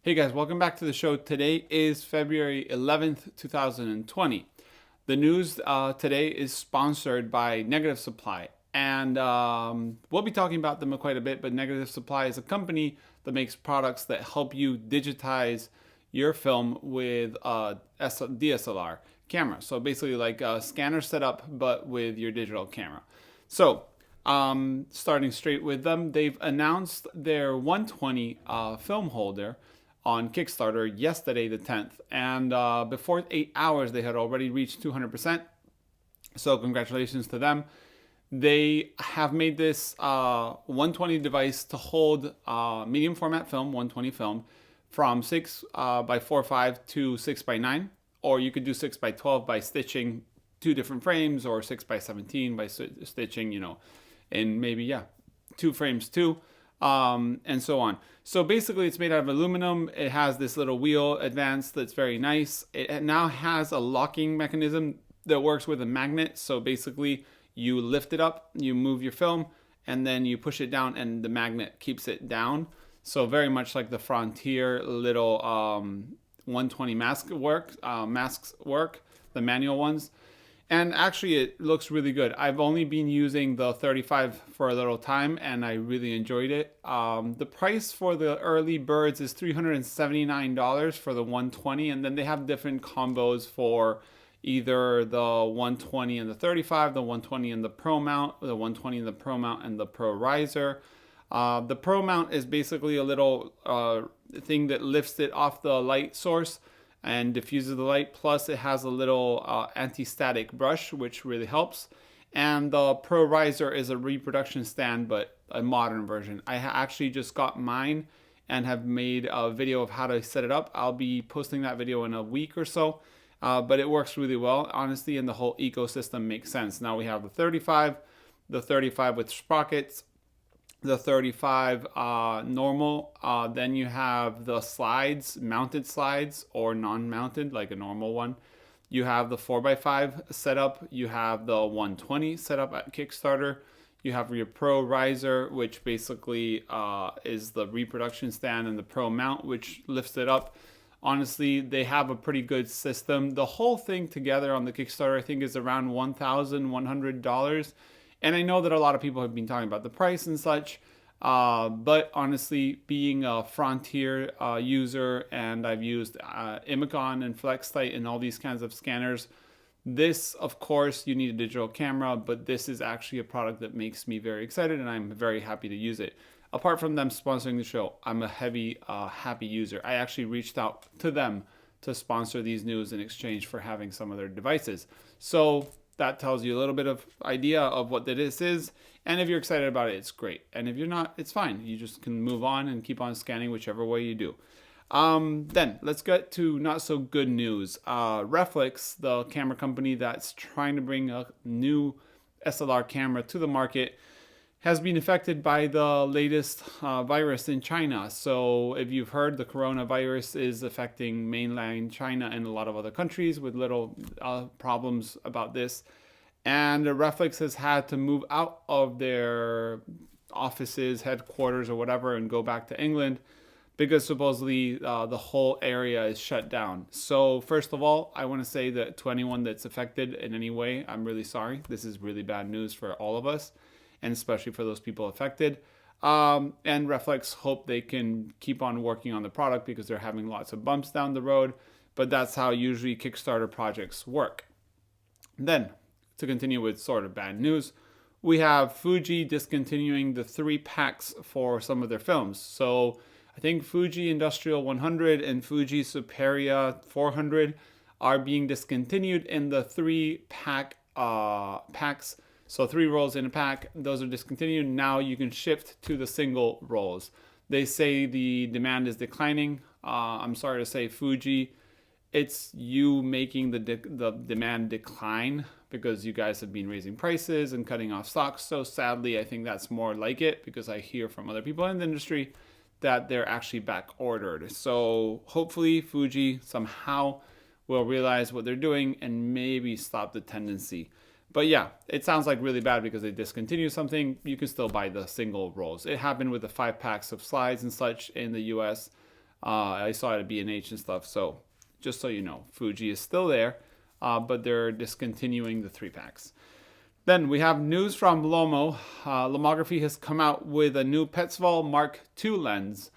Hey guys, welcome back to the show. Today is February 11th, 2020. The news today is sponsored by Negative Supply. And we'll be talking about them quite a bit, but Negative Supply is a company that makes products that help you digitize your film with a DSLR camera. So basically like a scanner setup, but with your digital camera. So starting straight with them, they've announced their 120 film holder on Kickstarter yesterday, the 10th. And before 8 hours, they had already reached 200%. So congratulations to them. They have made this 120 device to hold medium format film, 120 film, from 6 by 4.5 to 6 by 9. Or you could do 6 by 12 by stitching two different frames, or 6 by 17 by stitching, in maybe, 2 frames too. And so on. So basically it's made out of aluminum. It has this little wheel advance that's very nice. It now has a locking mechanism that works with a magnet. So basically you lift it up, you move your film, and then you push it down and the magnet keeps it down. So very much like the Frontier little 120 masks work, the manual ones. And actually it looks really good. I've only been using the 35 for a little time and I really enjoyed it. The price for the early birds is $379 for the 120, and then they have different combos for either the 120 and the 35, the 120 and the Pro mount, the 120 and the Pro mount and the Pro riser. The Pro mount is basically a little thing that lifts it off the light source and diffuses the light, plus it has a little anti-static brush, which really helps. And the Pro riser is a reproduction stand, but a modern version. I actually just got mine and have made a video of how to set it up. I'll be posting that video in a week or so, but it works really well, honestly, and the whole ecosystem makes sense. Now we have the 35 with sprockets, the 35 normal, then you have the slides, mounted slides or non-mounted like a normal one. You have the 4x5 setup, you have the 120 setup at Kickstarter, you have your Pro riser, which basically is the reproduction stand, and the Pro mount, which lifts it up. Honestly, they have a pretty good system. The whole thing together on the Kickstarter I think is around $1,100. And I know that a lot of people have been talking about the price and such, but honestly, being a Frontier user, and I've used Imicon and FlexLight and all these kinds of scanners, this, of course, you need a digital camera, but this is actually a product that makes me very excited, and I'm very happy to use it. Apart from them sponsoring the show, I'm a heavy, happy user. I actually reached out to them to sponsor these news in exchange for having some of their devices. So that tells you a little bit of idea of what this is. And if you're excited about it, it's great. And if you're not, it's fine. You just can move on and keep on scanning whichever way you do. Then let's get to not so good news. Reflex, the camera company that's trying to bring a new SLR camera to the market, has been affected by the latest virus in China. So if you've heard, the coronavirus is affecting mainland China and a lot of other countries with little problems about this. And Reflex has had to move out of their offices, headquarters or whatever, and go back to England because supposedly the whole area is shut down. So first of all, I want to say that to anyone that's affected in any way, I'm really sorry. This is really bad news for all of us, and especially for those people affected. And Reflex hope they can keep on working on the product because they're having lots of bumps down the road, but that's how usually Kickstarter projects work. Then, to continue with sort of bad news, we have Fuji discontinuing the 3 packs for some of their films. So I think Fuji Industrial 100 and Fuji Superia 400 are being discontinued in the 3 packs. So 3 rolls in a pack, those are discontinued. Now you can shift to the single rolls. They say the demand is declining. I'm sorry to say, Fuji, it's you making the demand decline because you guys have been raising prices and cutting off stocks. So sadly, I think that's more like it, because I hear from other people in the industry that they're actually back ordered. So hopefully Fuji somehow will realize what they're doing and maybe stop the tendency. But yeah, it sounds like really bad because they discontinue something. You can still buy the single rolls. It happened with the 5 packs of slides and such in the US. I saw it at B&H and stuff. So just so you know, Fuji is still there, but they're discontinuing the 3-packs. Then we have news from Lomo. Lomography has come out with a new Petzval Mark II lens,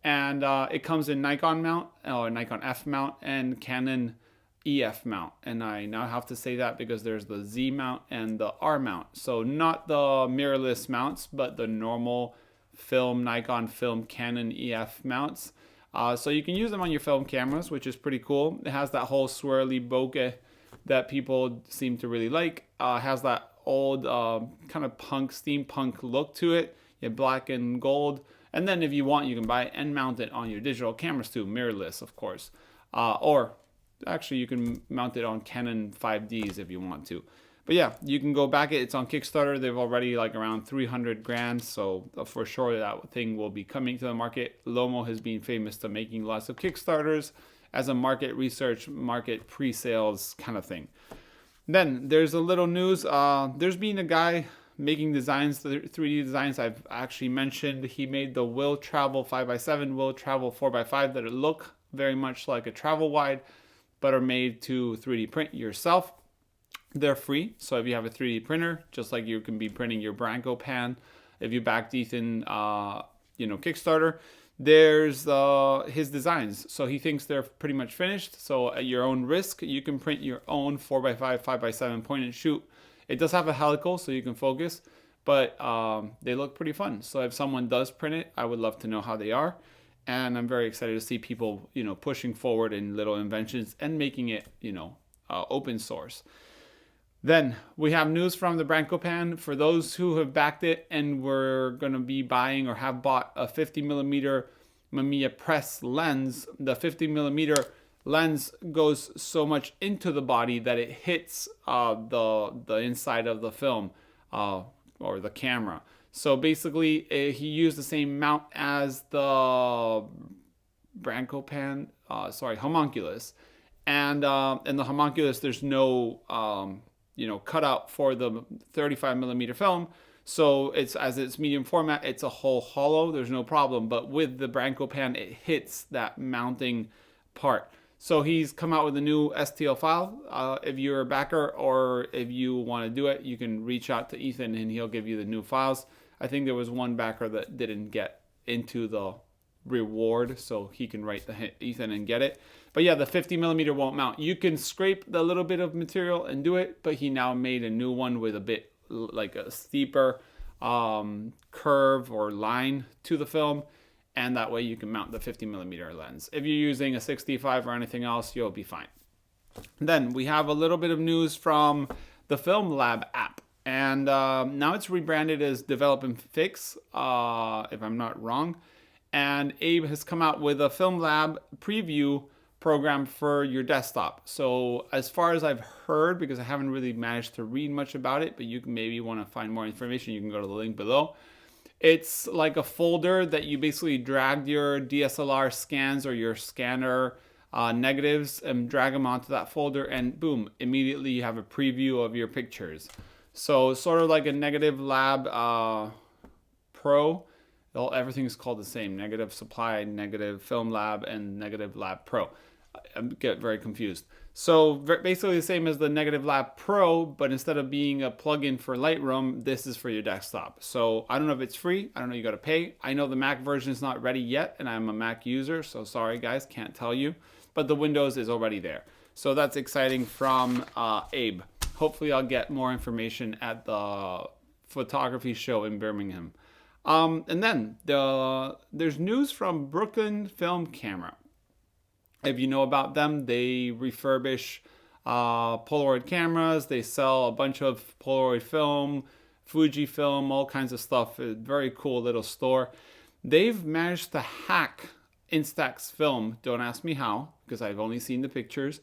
and it comes in Nikon mount, or Nikon F mount, and Canon EF mount. And I now have to say that because there's the Z mount and the R mount. So not the mirrorless mounts, but the normal film, Nikon film, Canon EF mounts. So you can use them on your film cameras, which is pretty cool. It has that whole swirly bokeh that people seem to really like. Has that old kind of steampunk look to it. You have black and gold. And then if you want, you can buy it and mount it on your digital cameras too, mirrorless, of course. Or actually, you can mount it on Canon 5Ds if you want to. But yeah, you can go back it. It's on Kickstarter. They've already like around 300 grand. So for sure that thing will be coming to the market. Lomo has been famous to making lots of Kickstarters as a market research, market pre-sales kind of thing. Then there's a little news. There's been a guy making designs, the 3D designs I've actually mentioned. He made the Will Travel 5x7, Will Travel 4x5 that look very much like a travel wide, but are made to 3D print yourself. They're free, so if you have a 3D printer, just like you can be printing your Brancopan, if you backed Ethan, Kickstarter, there's his designs. So he thinks they're pretty much finished. So at your own risk, you can print your own 4x5, 5x7 point and shoot. It does have a helical, so you can focus, but they look pretty fun. So if someone does print it, I would love to know how they are. And I'm very excited to see people, pushing forward in little inventions and making it, open source. Then we have news from the Brancopan. For those who have backed it and were going to be buying or have bought a 50mm Mamiya press lens, the 50mm lens goes so much into the body that it hits the inside of the film or the camera. So basically, he used the same mount as the Brancopan, homunculus, and in the homunculus, there's no cutout for the 35mm film. So it's medium format, it's a whole hollow. There's no problem. But with the Brancopan, it hits that mounting part. So he's come out with a new STL file. If you're a backer or if you want to do it, you can reach out to Ethan and he'll give you the new files. I think there was one backer that didn't get into the reward, so he can write the Ethan and get it. But yeah, the 50mm won't mount. You can scrape the little bit of material and do it, but he now made a new one with a bit like a steeper curve or line to the film, and that way you can mount the 50mm lens. If you're using a 65 or anything else, you'll be fine. Then we have a little bit of news from the Filmlab app. And now it's rebranded as Develop and Fix, if I'm not wrong. And Abe has come out with a Filmlab preview program for your desktop. So as far as I've heard, because I haven't really managed to read much about it, but you can maybe want to find more information, you can go to the link below. It's like a folder that you basically drag your DSLR scans or your scanner negatives and drag them onto that folder, and boom, immediately you have a preview of your pictures. So sort of like a Negative Lab Pro. Everything's called the same. Negative Supply, Negative Film Lab, and Negative Lab Pro. I get very confused. So basically the same as the Negative Lab Pro, but instead of being a plugin for Lightroom, this is for your desktop. So I don't know if it's free. I don't know, you got to pay. I know the Mac version is not ready yet, and I'm a Mac user, so sorry guys, can't tell you. But the Windows is already there. So that's exciting from Abe. Hopefully I'll get more information at the photography show in Birmingham. And then there's news from Brooklyn Film Camera. If you know about them, they refurbish Polaroid cameras. They sell a bunch of Polaroid film, Fuji film, all kinds of stuff. A very cool little store. They've managed to hack Instax film. Don't ask me how, because I've only seen the pictures.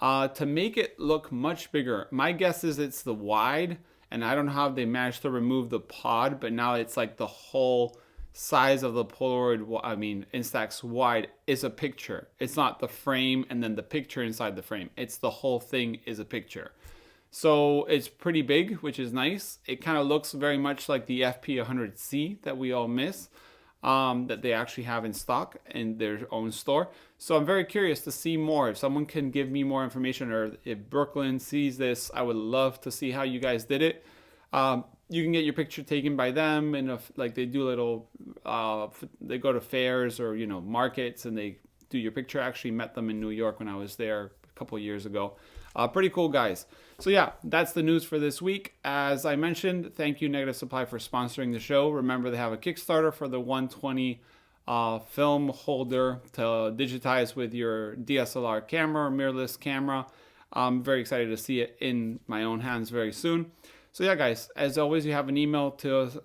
To make it look much bigger. My guess is it's the wide, and I don't know how they managed to remove the pod, but now it's like the whole size of the Polaroid, Instax wide is a picture. It's not the frame and then the picture inside the frame. It's the whole thing is a picture. So it's pretty big, which is nice. It kind of looks very much like the FP100C that we all miss. that they actually have in stock in their own store. So I'm very curious to see more. If someone can give me more information, or if Brooklyn sees this, I would love to see how you guys did it. You can get your picture taken by them, and like they do little, they go to fairs or markets, and they do your picture. I actually met them in New York when I was there a couple of years ago. Pretty cool guys. So yeah, that's the news for this week. As I mentioned, thank you Negative Supply for sponsoring the show. Remember, they have a Kickstarter for the 120 film holder to digitize with your DSLR camera or mirrorless camera. I'm very excited to see it in my own hands very soon. So yeah, guys, as always, you have an email to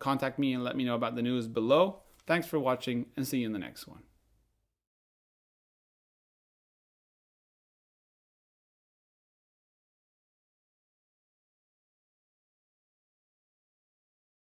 contact me and let me know about the news below. Thanks for watching, and see you in the next one.